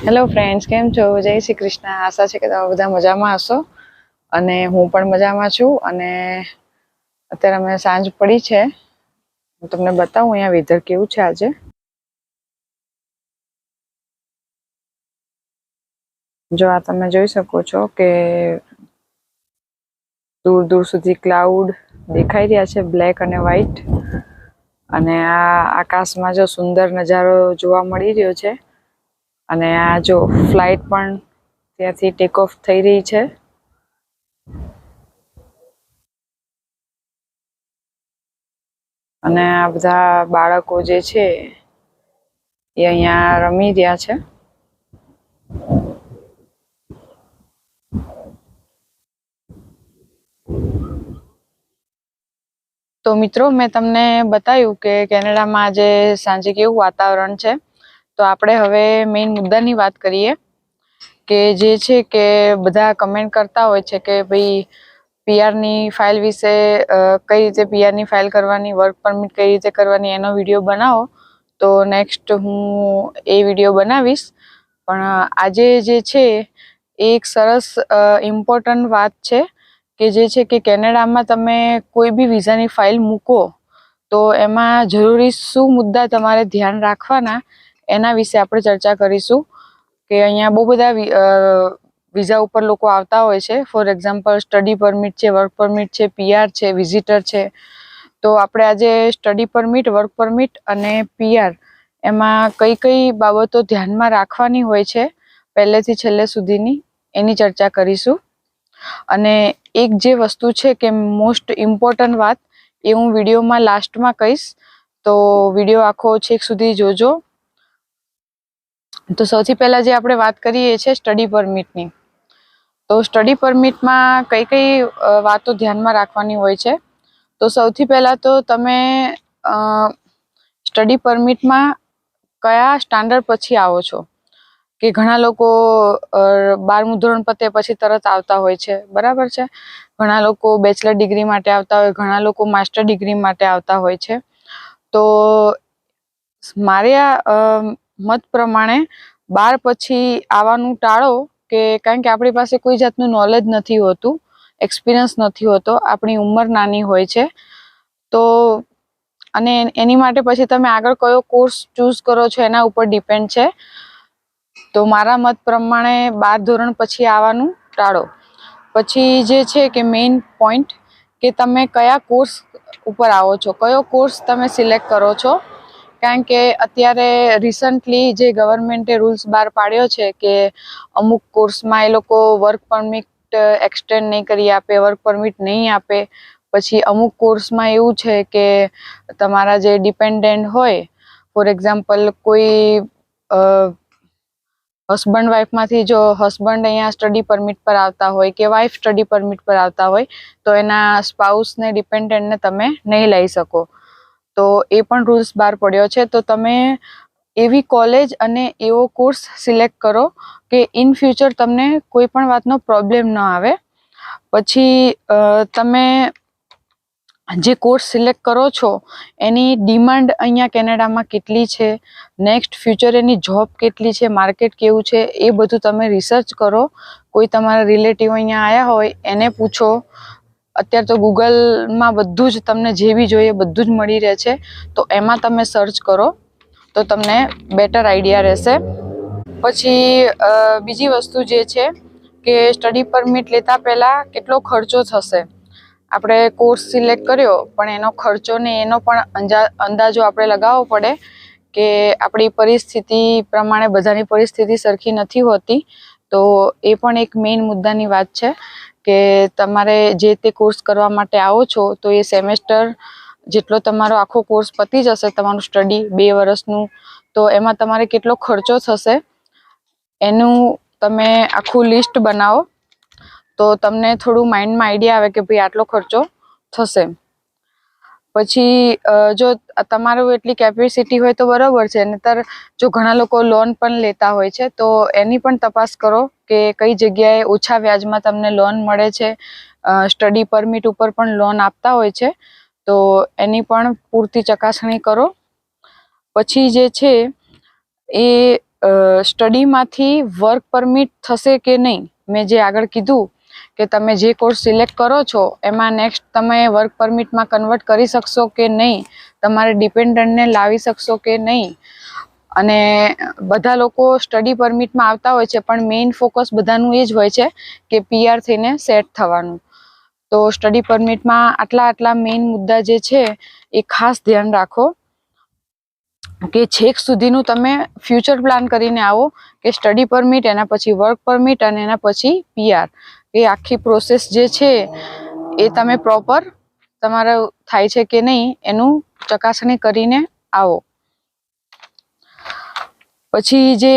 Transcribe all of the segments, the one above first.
Hello friends, કેમ છો? જય શ્રી કૃષ્ણ. આશા છે કે તમે બધા મજામાં હશો અને હું પણ મજામાં છું. અને અત્યારે અમે સાંજ પડી છે. હું તમને બતાવું અહીંયા વેધર કેવું છે આજે. જો આ તમે જોઈ શકો છો કે દૂર દૂર સુધી ક્લાઉડ દેખાઈ રહ્યા છે, બ્લેક અને વ્હાઈટ. અને આ આકાશમાં જો સુંદર નજારો જોવા મળી રહ્યો છે. અને આ જો ફ્લાઇટ પણ ત્યાંથી ટેક ઓફ થઈ રહી છે. અને આ બધા બાળકો જે છે એ અહીંયા રમી રહ્યા છે. તો મિત્રો, મેં તમને બતાવ્યું કે કેનેડામાં આજે સાંજે કેવું વાતાવરણ છે. તો આપણે હવે મેઇન મુદ્દાની વાત કરીએ કે જે છે કે બધા કમેન્ટ કરતા હોય છે કે ભાઈ પીઆરની ફાઇલ વિશે કઈ રીતે પીઆરની ફાઇલ કરવાની, વર્ક પરમિટ કઈ રીતે કરવાની, એનો વિડીયો બનાવો. તો નેક્સ્ટ હું એ વિડીયો બનાવીશ. પણ આજે જે છે એ એક સરસ ઇમ્પોર્ટન્ટ વાત છે કે જે છે કે કેનેડામાં તમે કોઈ બી વિઝાની ફાઇલ મૂકો તો એમાં જરૂરી શું મુદ્દા તમારે ધ્યાન રાખવાના એના વિશે આપણે ચર્ચા કરીશું. કે અહીંયા બહુ બધા વિઝા ઉપર લોકો આવતા હોય છે. ફોર એક્ઝામ્પલ સ્ટડી પરમિટ છે, વર્ક પરમિટ છે, પીઆર છે, વિઝિટર છે. તો આપણે આજે સ્ટડી પરમિટ, વર્ક પરમિટ અને પીઆર એમાં કઈ કઈ બાબતો ધ્યાનમાં રાખવાની હોય છે પહેલેથી છેલ્લે સુધીની, એની ચર્ચા કરીશું. અને એક જે વસ્તુ છે કે મોસ્ટ ઇમ્પોર્ટન્ટ વાત, એ હું વિડીયોમાં લાસ્ટમાં કહીશ. તો વિડીયો આખો છેક સુધી જોજો. તો સૌથી પહેલા જે આપણે વાત કરીએ છીએ સ્ટડી પરમિટની. તો સ્ટડી પરમિટમાં કઈ કઈ વાતો ધ્યાનમાં રાખવાની હોય છે. તો સૌથી પહેલા તો તમે સ્ટડી પરમિટમાં કયા સ્ટાન્ડર્ડ પછી આવો છો. કે ઘણા લોકો 12મું ધોરણ પતે પછી તરત આવતા હોય છે, બરાબર છે. ઘણા લોકો બેચલર ડિગ્રી માટે આવતા હોય, ઘણા લોકો માસ્ટર ડિગ્રી માટે આવતા હોય છે. તો મારે મત પ્રમાણે 12 પછી આવવાનું ટાળો. કે કારણ કે આપણી પાસે કોઈ જાતનું નોલેજ નથી હોતું, એક્સપિરિયન્સ નથી હોતો, આપણી ઉંમર નાની હોય છે. તો અને એની માટે પછી તમે આગળ કયો કોર્સ ચૂઝ કરો છો એના ઉપર ડિપેન્ડ છે. તો મારા મત પ્રમાણે 12 ધોરણ પછી આવવાનું ટાળો. પછી જે છે કે મેઇન પોઈન્ટ કે તમે કયા કોર્સ ઉપર આવો છો, કયો કોર્સ તમે સિલેક્ટ કરો છો. કારણ કે અત્યારે રિસન્ટલી જે ગવર્મેન્ટે રૂલ્સ બહાર પાડ્યો છે કે અમુક કોર્સમાં એ લોકો વર્ક પરમિટ એક્સટેન્ડ નહીં કરી આપે, વર્ક પરમિટ નહીં આપે. પછી અમુક કોર્સમાં એવું છે કે તમારા જે ડિપેન્ડન્ટ હોય, ફોર એક્ઝામ્પલ કોઈ હસબન્ડ વાઈફમાંથી જો હસબન્ડ અહીંયા સ્ટડી પરમિટ પર આવતા હોય કે વાઈફ સ્ટડી પરમિટ પર આવતા હોય તો એના સ્પાઉસને, ડિપેન્ડન્ટને તમે નહીં લઈ શકો. તો એ પણ રૂલ્સ બહાર પડ્યો છે. તો તમે એવી કોલેજ અને એવો કોર્સ સિલેક્ટ કરો કે ઇન ફ્યુચર તમને કોઈ પણ વાતનો પ્રોબ્લેમ ન આવે. પછી તમે જે કોર્સ સિલેક્ટ કરો છો એની ડિમાન્ડ અહીંયા કેનેડામાં કેટલી છે, નેક્સ્ટ ફ્યુચર એની જોબ કેટલી છે, માર્કેટ કેવું છે, એ બધું તમે રિસર્ચ કરો. કોઈ તમારા રિલેટિવ અહીંયા આવ્યા હોય એને પૂછો. અત્યારે તો ગૂગલમાં બધું જ તમને જે બી જોઈએ બધું જ મળી રહે છે. તો એમાં તમે સર્ચ કરો તો તમને બેટર આઈડિયા રહેશે. પછી બીજી વસ્તુ જે છે કે સ્ટડી પરમિટ લેતા પહેલાં કેટલો ખર્ચો થશે. આપણે કોર્સ સિલેક્ટ કર્યો પણ એનો ખર્ચો ને એનો પણ અંદાજો આપણે લગાવવો પડે કે આપણી પરિસ્થિતિ પ્રમાણે બધાની પરિસ્થિતિ સરખી નથી હોતી. તો એ પણ એક મેઇન મુદ્દાની વાત છે કે તમારે જે તે કોર્સ કરવા માટે આવો છો તો એ સેમેસ્ટર જેટલો તમારો આખો કોર્સ પતી જશે, તમારું સ્ટડી 2 વર્ષનું, તો એમાં તમારે કેટલો ખર્ચો થશે એનું તમે આખું લિસ્ટ બનાવો. તો તમને થોડું માઇન્ડમાં આઈડિયા આવે કે ભાઈ આટલો ખર્ચો થશે. પછી જો તમારું એટલી કેપેસિટી હોય તો બરાબર છે, નહીંતર જો ઘણા લોકો લોન પણ લેતા હોય છે તો એની પણ તપાસ કરો કે કઈ જગ્યાએ ઓછા વ્યાજમાં તમને લોન મળે છે. સ્ટડી પરમિટ ઉપર પણ લોન આપતા હોય છે, તો એની પણ પૂરતી ચકાસણી કરો. પછી જે છે એ સ્ટડીમાંથી વર્ક પરમિટ થશે કે નહીં. મેં જે આગળ કીધું કે તમે જે કોર્સ સિલેક્ટ કરો છો એમાં નેક્સ્ટ તમે વર્ક પરમિટમાં કન્વર્ટ કરી શકશો કે નહીં, તમારે ડિપેન્ડન્ટને લાવી શકશો કે નહીં. અને બધા લોકો સ્ટડી પરમિટમાં આવતા હોય છે પણ મેઇન ફોકસ બધાનું એ જ હોય છે કે PR થઈને સેટ થવાનું. તો સ્ટડી પરમિટમાં આટલા મેઇન મુદ્દા જે છે એ ખાસ ધ્યાન રાખો કે છેક સુધીનું તમે ફ્યુચર પ્લાન કરીને આવો કે સ્ટડી પરમિટ, એના પછી વર્ક પરમિટ અને એના પછી PR. એ આખી પ્રોસેસ જે છે એ તમે પ્રોપર તમારે થાય છે કે નહીં એનું ચકાસણી કરીને આવો. પછી જે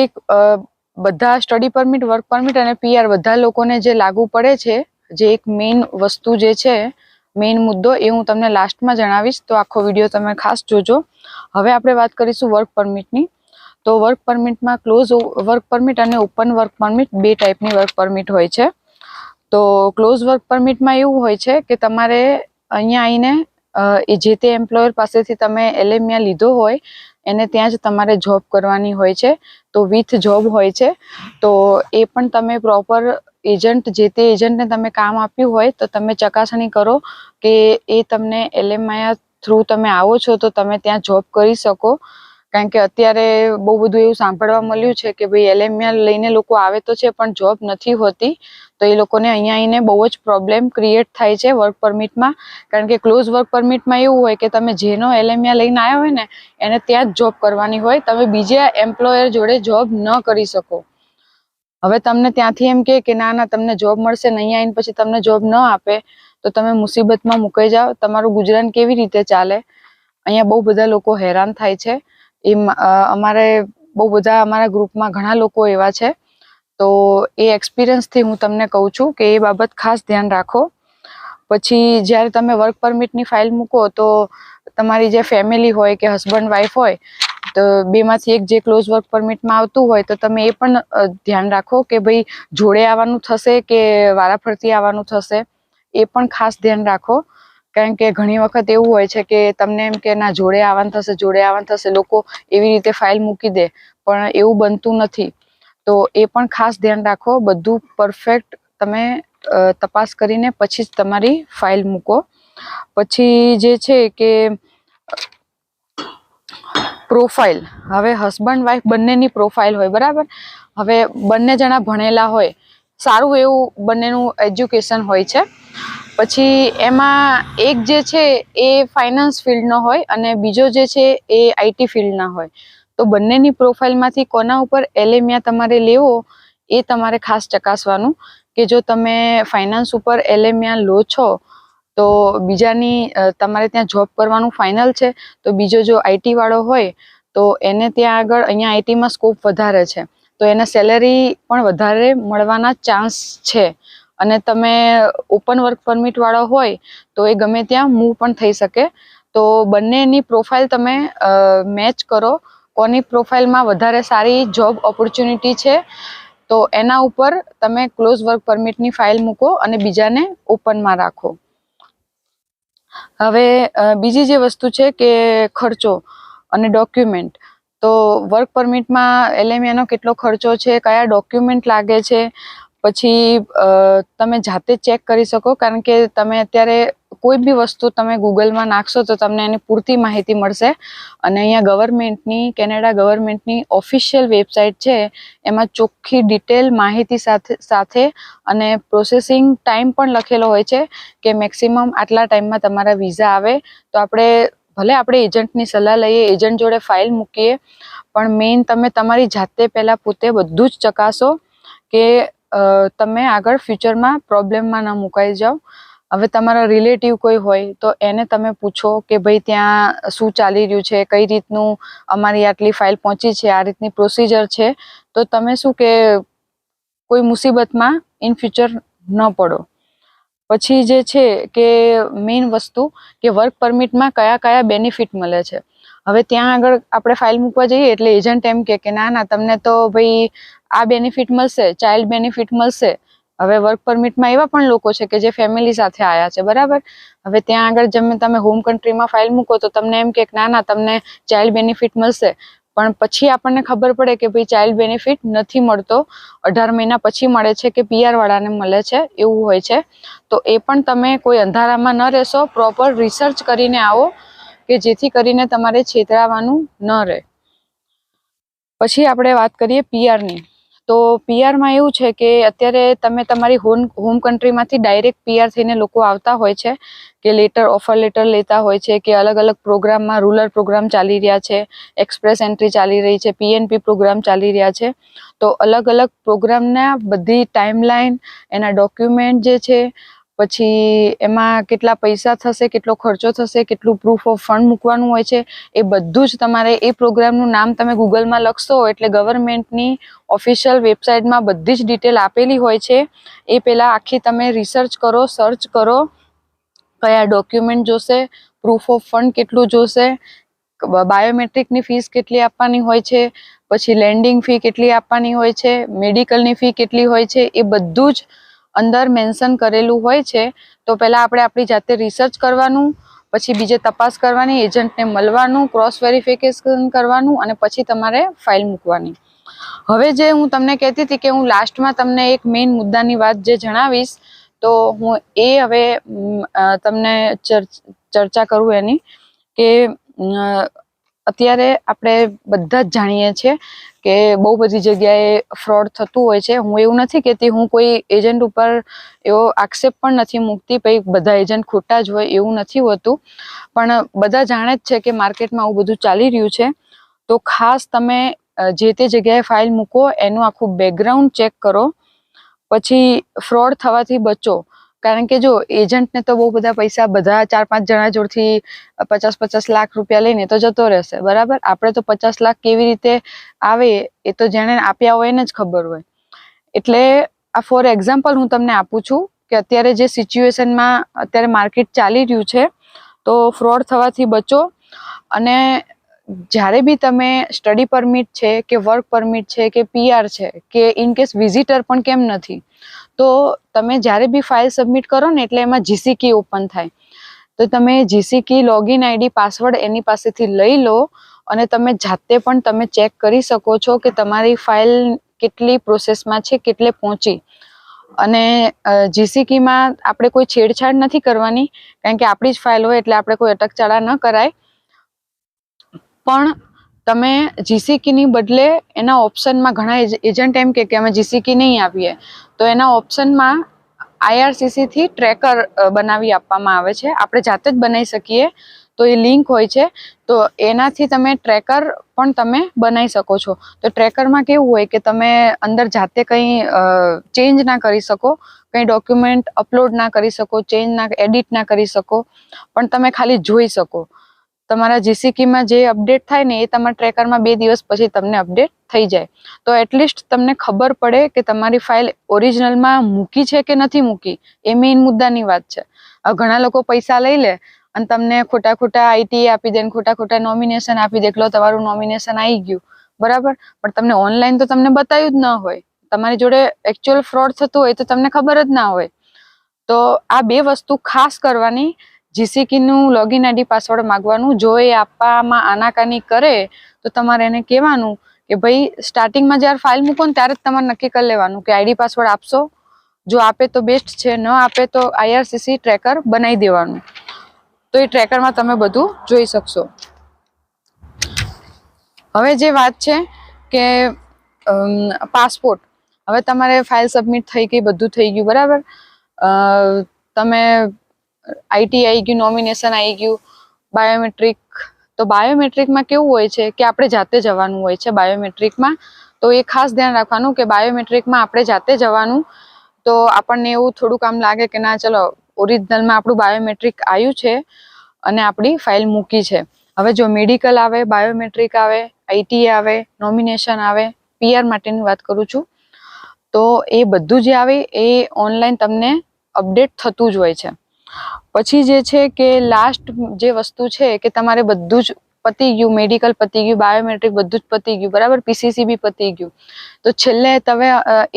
બધા સ્ટડી પરમિટ, વર્ક પરમિટ અને PR બધા લોકોને જે લાગુ પડે છે, જે એક મેઇન વસ્તુ જે છે, મેઇન મુદ્દો, એ હું તમને લાસ્ટમાં જણાવીશ, તો આખો વિડીયો તમે ખાસ જોજો. હવે આપણે વાત કરીશું વર્ક પરમિટની. તો વર્ક પરમિટમાં ક્લોઝ વર્ક પરમિટ અને ઓપન વર્ક પરમિટ બે ટાઈપની વર્ક પરમિટ હોય છે. તો ક્લોઝ વર્ક પરમિટમાં એવું હોય છે કે તમારે અહીંયા આવીને એ જે તે એમ્પ્લોયર પાસેથી તમે LMIA લીધો હોય એને ત્યાં જ તમારે જોબ કરવાની હોય છે. તો વિથ જોબ હોય છે. તો એ પણ તમે પ્રોપર એજન્ટ, જે તે એજન્ટને તમે કામ આપ્યું હોય તો તમે ચકાસણી કરો કે એ તમને LMIA થ્રુ તમે આવો છો તો તમે ત્યાં જોબ કરી શકો. કારણ કે અત્યારે બહુ બધું એવું સાંભળવા મળ્યું છે કે ભાઈ LMIA લઈને લોકો આવે તો છે પણ જોબ નથી હોતી. તો એ લોકોને અહીંયા આવીને બહુ જ પ્રોબ્લેમ ક્રિએટ થાય છે વર્ક પરમિટમાં. કારણ કે ક્લોઝ વર્ક પરમિટમાં એવું હોય કે તમે જેનો LMIA લઈને આવ્યા હોય ને એને ત્યાં જ જોબ કરવાની હોય, તમે બીજા એમ્પ્લોયર જોડે જોબ ન કરી શકો. હવે તમને ત્યાંથી એમ કે ના તમને જોબ મળશે ને, અહીંયા આવીને પછી તમને જોબ ન આપે તો તમે મુસીબતમાં મુકાઈ જાઓ. તમારું ગુજરાન કેવી રીતે ચાલે? અહીંયા બહુ બધા લોકો હેરાન થાય છે. અમારે બહુ બધા અમારા ગ્રુપમાં ઘણા લોકો એવા છે. તો એ એક્સપિરિયન્સથી હું તમને કહું છું કે એ બાબત ખાસ ધ્યાન રાખો. પછી જ્યારે તમે વર્ક પરમિટની ફાઇલ મૂકો તો તમારી જે ફેમિલી હોય કે હસબન્ડ વાઈફ હોય તો બેમાંથી એક જે ક્લોઝ વર્ક પરમિટમાં આવતું હોય તો તમે એ પણ ધ્યાન રાખો કે ભાઈ જોડે આવવાનું થશે કે વારાફરતી આવવાનું થશે, એ પણ ખાસ ધ્યાન રાખો. કારણ કે ઘણી વખત એવું હોય છે કે તમને એમ કે ના જોડે આવવાનું થશે, જોડે આવવાનું થશે, લોકો એવી રીતે ફાઇલ મૂકી દે પણ એવું બનતું નથી. તો એ પણ ખાસ ધ્યાન રાખો. બધું પરફેક્ટ તમે તપાસ કરીને પછી જ તમારી ફાઇલ મૂકો. પછી જે છે કે પ્રોફાઇલ, હવે હસબન્ડ વાઈફ બંનેની પ્રોફાઇલ હોય, બરાબર. હવે બંને જણા ભણેલા હોય, સારું એવું બંનેનું એજ્યુકેશન હોય છે. પછી એમાં એક જે છે એ ફાઇનાન્સ ફિલ્ડનો હોય અને બીજો જે છે એ IT ફિલ્ડના હોય. તો બંનેની પ્રોફાઇલમાંથી કોના ઉપર LMIA તમારે લેવો એ તમારે ખાસ ચકાસવાનું કે જો તમે ફાઇનાન્સ ઉપર LMIA લો છો તો બીજાની તમારે ત્યાં જોબ કરવાનું ફાઇનલ છે, તો બીજો જો IT વાળો હોય તો એને ત્યાં આગળ અહીંયા IT માં સ્કોપ વધારે છે, તો એને સેલેરી પણ વધારે મળવાના ચાન્સ છે. અને તમે ઓપન વર્ક પરમિટ વાળો હોય તો એ ગમે ત્યાં મૂવ પણ થઈ શકે. તો બંનેની પ્રોફાઇલ તમે મેચ કરો, કોની પ્રોફાઇલમાં વધારે સારી જોબ ઓપોર્ચ્યુનિટી છે તો એના ઉપર તમે ક્લોઝ વર્ક પરમિટની ફાઇલ મૂકો અને બીજાને ઓપનમાં રાખો. હવે બીજી જે વસ્તુ છે કે ખર્ચો અને ડોક્યુમેન્ટ. તો વર્ક પરમિટમાં LMIA નો કેટલો ખર્ચો છે, કયા ડોક્યુમેન્ટ લાગે છે, પછી તમે જાતે ચેક કરી શકો. કારણ કે તમે અત્યારે કોઈ બી વસ્તુ તમે ગૂગલમાં નાખશો તો તમને એની પૂરતી માહિતી મળશે. અને અહીંયા ગવર્મેન્ટની, કેનેડા ગવર્મેન્ટની ઓફિશિયલ વેબસાઇટ છે, એમાં ચોખ્ખી ડિટેલ માહિતી સાથે અને પ્રોસેસિંગ ટાઈમ પણ લખેલો હોય છે કે મેક્સિમમ આટલા ટાઈમમાં તમારા વિઝા આવે. તો ભલે આપણે એજન્ટની સલાહ લઈએ, એજન્ટ જોડે ફાઇલ મૂકીએ, પણ મેઇન તમે તમારી જાતે પહેલાં પોતે બધું જ ચકાસો કે તમે આગળ ફ્યુચરમાં પ્રોબ્લેમમાં ન મુકાઈ જાઓ. હવે તમારા રિલેટિવ કોઈ હોય તો એને તમે પૂછો કે ભાઈ ત્યાં શું ચાલી રહ્યું છે, કઈ રીતનું અમારી આટલી ફાઇલ પહોંચી છે, આ રીતની પ્રોસિજર છે. તો તમે શું કે કોઈ મુસીબતમાં ઇન ફ્યુચર ન પડો. પછી જે છે કે મેઇન વસ્તુ કે વર્ક પરમિટમાં કયા કયા બેનિફિટ મળે છે. હવે ત્યાં આગળ આપણે ફાઇલ મૂકવા જઈએ એટલે એજન્ટ એમ કે ના તમને તો ભાઈ આ બેનિફિટ મળશે, ચાઇલ્ડ બેનિફિટ મળશે. હવે વર્ક પરમિટમાં એવા પણ લોકો છે કે જે ફેમિલી સાથે આવ્યા છે, બરાબર. હવે ત્યાં આગળ તમે હોમ કન્ટ્રીમાં ફાઇલ મૂકો તો તમને એમ કે ના તમને ચાઇલ્ડ બેનિફિટ મળશે, પણ પછી આપણને ખબર પડે કે ભાઈ ચાઇલ્ડ બેનિફિટ નથી મળતો, 18 મહિના પછી મળે છે કે PR વાળાને મળે છે, એવું હોય છે. તો એ પણ તમે કોઈ અંધારામાં ન રહેશો, પ્રોપર રિસર્ચ કરીને આવો કે જેથી કરીને તમારે છેતરાવાનું ન રહે. પછી આપણે વાત કરીએ પીઆરની. તો પીઆરમાં એવું છે કે અત્યારે તમે તમારી હોમ કન્ટ્રીમાંથી ડાયરેક્ટ પીઆર થઈને લોકો આવતા હોય છે, કે ઓફર લેટર લેતા હોય છે, કે અલગ અલગ પ્રોગ્રામમાં રૂરલ પ્રોગ્રામ ચાલી રહ્યા છે, એક્સપ્રેસ એન્ટ્રી ચાલી રહી છે, PNP પ્રોગ્રામ ચાલી રહ્યા છે. તો અલગ અલગ પ્રોગ્રામના બધી ટાઈમલાઈન, એના ડોક્યુમેન્ટ જે છે, પછી એમાં કેટલા પૈસા થશે, કેટલો ખર્ચો થશે, કેટલું પ્રૂફ ઓફ ફંડ મૂકવાનું હોય છે, એ બધું જ તમારે એ પ્રોગ્રામનું નામ તમે ગૂગલમાં લખશો એટલે ગવર્મેન્ટની ઓફિશિયલ વેબસાઇટમાં બધી જ ડિટેલ આપેલી હોય છે. એ પહેલાં આખી તમે રિસર્ચ કરો, સર્ચ કરો, કયા ડોક્યુમેન્ટ જોશે, પ્રૂફ ઓફ ફંડ કેટલું જોશે, બાયોમેટ્રિકની ફીસ કેટલી આપવાની હોય છે, પછી લેન્ડિંગ ફી કેટલી આપવાની હોય છે, મેડિકલની ફી કેટલી હોય છે, એ બધું જ અંદર મેન્શન કરેલું હોય છે. તો પહેલાં આપણે આપણી જાતે રિસર્ચ કરવાનું, પછી બીજે તપાસ કરવાની, એજન્ટને મળવાનું, ક્રોસ વેરિફિકેશન કરવાનું, અને પછી તમારે ફાઇલ મૂકવાની. હવે જે હું તમને કહેતી હતી કે હું લાસ્ટમાં તમને એક મેઇન મુદ્દાની વાત જે જણાવીશ, તો હું એ હવે તમને ચર્ચા કરું એની, કે અત્યારે આપણે બધા જ જાણીએ છીએ કે બહુ બધી જગ્યાએ ફ્રોડ થતું હોય છે. હું એવું નથી કહેતી, હું કોઈ એજન્ટ ઉપર એવો આક્ષેપ પણ નથી મૂકતી, ભાઈ બધા એજન્ટ ખોટા જ હોય એવું નથી હોતું, પણ બધા જાણે જ છે કે માર્કેટમાં આવું બધું ચાલી રહ્યું છે. તો ખાસ તમે જે તે જગ્યાએ ફાઇલ મૂકો, એનું આખું બેકગ્રાઉન્ડ ચેક કરો, પછી ફ્રોડ થવાથી બચો. કારણ કે જો એજન્ટને તો બહુ બધા પૈસા બધા 4-5 જણા જોડથી 50-50 લાખ રૂપિયા લઈને તો જતો રહેશે, બરાબર. આપણે તો 50 લાખ કેવી રીતે આવે એ તો જેણે આપ્યા હોય એને જ ખબર હોય. એટલે આ ફોર એક્ઝામ્પલ હું તમને આપું છું કે અત્યારે જે સિચ્યુએશનમાં અત્યારે માર્કેટ ચાલી રહ્યું છે, તો ફ્રોડ થવાથી બચો. અને જ્યારે બી તમે સ્ટડી પરમિટ છે, કે વર્ક પરમિટ છે, કે PR છે, કે ઇનકેસ વિઝિટર પણ કેમ નથી, તો તમે જ્યારે બી ફાઇલ સબમિટ કરો ને એટલે એમાં GC કી ઓપન થાય. તો તમે GC કી, લોગિન ID, પાસવર્ડ એની પાસેથી લઈ લો, અને તમે જાતે પણ તમે ચેક કરી શકો છો કે તમારી ફાઇલ કેટલી પ્રોસેસમાં છે, કેટલે પહોંચી. અને GC કીમાં આપણે કોઈ છેડછાડ નથી કરવાની, કારણ કે આપણી જ ફાઇલ હોય એટલે આપણે કોઈ અટકચાળા ન કરાય. પણ તમે GC કીની બદલે એના ઓપ્શનમાં ઘણા એજન્ટ એમ કે અમે GC કી નહીં આપીએ, તો એના ઓપ્શનમાં IRCC થી ટ્રેકર બનાવી આપવામાં આવે છે. આપણે જાતે જ બનાવી શકીએ, તો એ લિંક હોય છે, તો એનાથી તમે ટ્રેકર પણ તમે બનાવી શકો છો. તો ટ્રેકરમાં કેવું હોય કે તમે અંદર જાતે કંઈ ચેન્જ ના કરી શકો, કંઈ ડોક્યુમેન્ટ અપલોડ ના કરી શકો, એડિટ ના કરી શકો, પણ તમે ખાલી જોઈ શકો. તમારા GC કીમાં જે અપડેટ થાય ને એ તમારા ટ્રેકરમાં 2 દિવસ પછી તમને અપડેટ થઈ જાય. તો એટલીસ્ટ તમને ખબર પડે કે તમારી ફાઇલ ઓરિજિનલમાં મૂકી છે કે નથી મૂકી, એ મેઇન મુદ્દાની વાત છે. ઘણા લોકો પૈસા લઈ લે અને તમને ખોટા ITA આપી દે, ખોટા નોમિનેશન આપી દે, એટલે તમારું નોમિનેશન આવી ગયું, બરાબર. પણ તમને ઓનલાઈન તો તમને બતાવ્યું જ ન હોય, તમારી જોડે એકચ્યુઅલ ફ્રોડ થતું હોય તો તમને ખબર જ ના હોય. તો આ 2 વસ્તુ ખાસ કરવાની. GC કીનું લોગિન ID, પાસવર્ડ માંગવાનું. જો એ આપવામાં આનાકાની કરે તો તમારે એને કહેવાનું કે ભાઈ સ્ટાર્ટિંગમાં જ્યારે ફાઇલ મૂકો ને ત્યારે જ તમારે નક્કી કરી લેવાનું કે ID પાસવર્ડ આપશો. જો આપે તો બેસ્ટ છે, ન આપે તો IRCC ટ્રેકર બનાવી દેવાનું. તો એ ટ્રેકરમાં તમે બધું જોઈ શકશો. હવે જે વાત છે કે પાસપોર્ટ, હવે તમારે ફાઇલ સબમિટ થઈ ગઈ, બધું થઈ ગયું, બરાબર. તમે IT આવી ગયું, નોમિનેશન આવી ગયું, બાયોમેટ્રિક. તો બાયોમેટ્રિકમાં કેવું હોય છે કે આપણે જાતે જવાનું હોય છે બાયોમેટ્રિકમાં. તો એ ખાસ ધ્યાન રાખવાનું કે બાયોમેટ્રિકમાં આપણે જાતે જવાનું. તો આપણને એવું થોડુંક આમ લાગે કે ના ચલો ઓરિજિનલમાં આપણું બાયોમેટ્રિક આવ્યું છે અને આપણી ફાઇલ મૂકી છે. હવે જો મેડિકલ આવે, બાયોમેટ્રિક આવે, ITA આવે, નોમિનેશન આવે, PR માટેની વાત કરું છું, તો એ બધું જે આવે એ ઓનલાઈન તમને અપડેટ થતું જ હોય છે. પછી જે છે કે લાસ્ટ જે વસ્તુ છે કે તમારે બધું જ પતી ગયું, મેડિકલ પતી ગયું, બાયોમેટ્રિક બધું જ પતી ગયું, બરાબર. PCC બી પતી ગયું. તો છેલ્લે તમે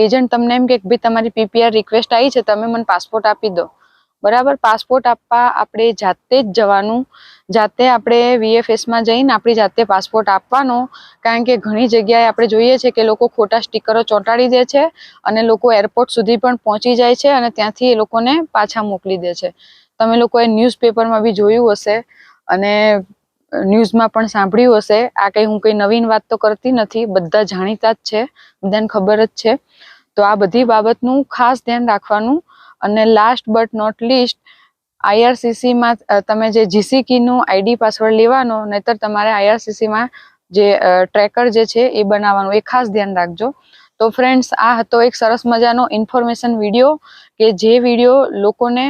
એજન્ટ તમને એમ કે ભાઈ તમારી PPR રિક્વેસ્ટ આવી છે, તમે મને પાસપોર્ટ આપી દો. બરાબર. પાસપોર્ટ આપવા આપણે જાતે જ જવાનું, જાતે આપણે VFSમાં જઈને આપણી જાતે પાસપોર્ટ આપવાનો. કારણ કે ઘણી જગ્યાએ આપણે જોઈએ છે કે લોકો ખોટા સ્ટીકરો ચોંટાડી દે છે અને લોકો એરપોર્ટ સુધી પણ પહોંચી જાય છે અને ત્યાંથી એ લોકોને પાછા મોકલી દે છે. તમે લોકોએ ન્યૂઝપેપરમાં બી જોયું હશે અને ન્યૂઝમાં પણ સાંભળ્યું હશે. આ કંઈ હું કંઈ નવીન વાત તો કરતી નથી, બધા જાણીતા જ છે, બધાને ખબર જ છે. તો આ બધી બાબતનું ખાસ ધ્યાન રાખવાનું. અને લાસ્ટ બટ નોટ લીસ્ટ, IRCCમાં તમે જે GC કીનું ID પાસવર્ડ લેવાનો, નહીતર તમારે IRCCમાં જે ટ્રેકર જે છે એ બનાવવાનું, એ ખાસ ધ્યાન રાખજો. તો ફ્રેન્ડ્સ, આ હતો એક સરસ મજાનો ઇન્ફોર્મેશન વિડીયો કે જે વિડીયો લોકોને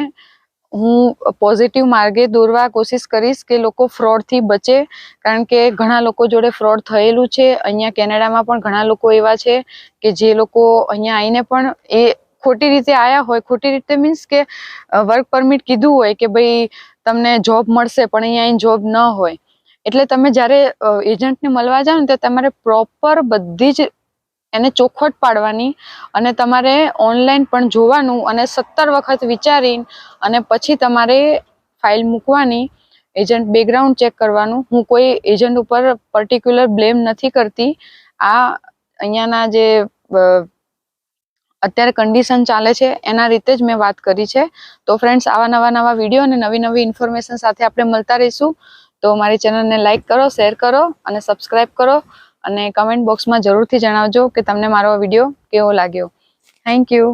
હું પોઝિટિવ માર્ગે દોરવા કોશિશ કરીશ કે લોકો ફ્રોડથી બચે. કારણ કે ઘણા લોકો જોડે ફ્રોડ થયેલું છે. અહીંયા કેનેડામાં પણ ઘણા લોકો એવા છે કે જે લોકો અહીંયા આવીને પણ એ ખોટી રીતે આયા હોય. ખોટી રીતે મીન્સ કે વર્ક પરમિટ કીધું હોય કે ભાઈ તમને જોબ મળશે, પણ અહીંયા આવીને જોબ ન હોય. એટલે તમે જ્યારે એજન્ટને મળવા જાઓ ને તો તમારે પ્રોપર બધી જ એને ચોખવટ પાડવાની અને તમારે ઓનલાઈન પણ જોવાનું અને 17 વખત વિચારીને અને પછી તમારે ફાઇલ મૂકવાની. એજન્ટ બેકગ્રાઉન્ડ ચેક કરવાનું. હું કોઈ એજન્ટ ઉપર પર્ટિક્યુલર બ્લેમ નથી કરતી. આ અહીંયાના જે અત્યારે કન્ડિશન ચાલે છે એના રીતે જ મેં વાત કરી છે. તો ફ્રેન્ડ્સ, આવા નવા વિડીયો અને નવી ઇન્ફોર્મેશન સાથે આપણે મળતા રહીશું. તો મારી ચેનલને લાઇક કરો, શેર કરો અને સબસ્ક્રાઇબ કરો અને કમેન્ટ બોક્સમાં જરૂરથી જણાવજો કે તમને મારો વિડીયો કેવો લાગ્યો. Thank you.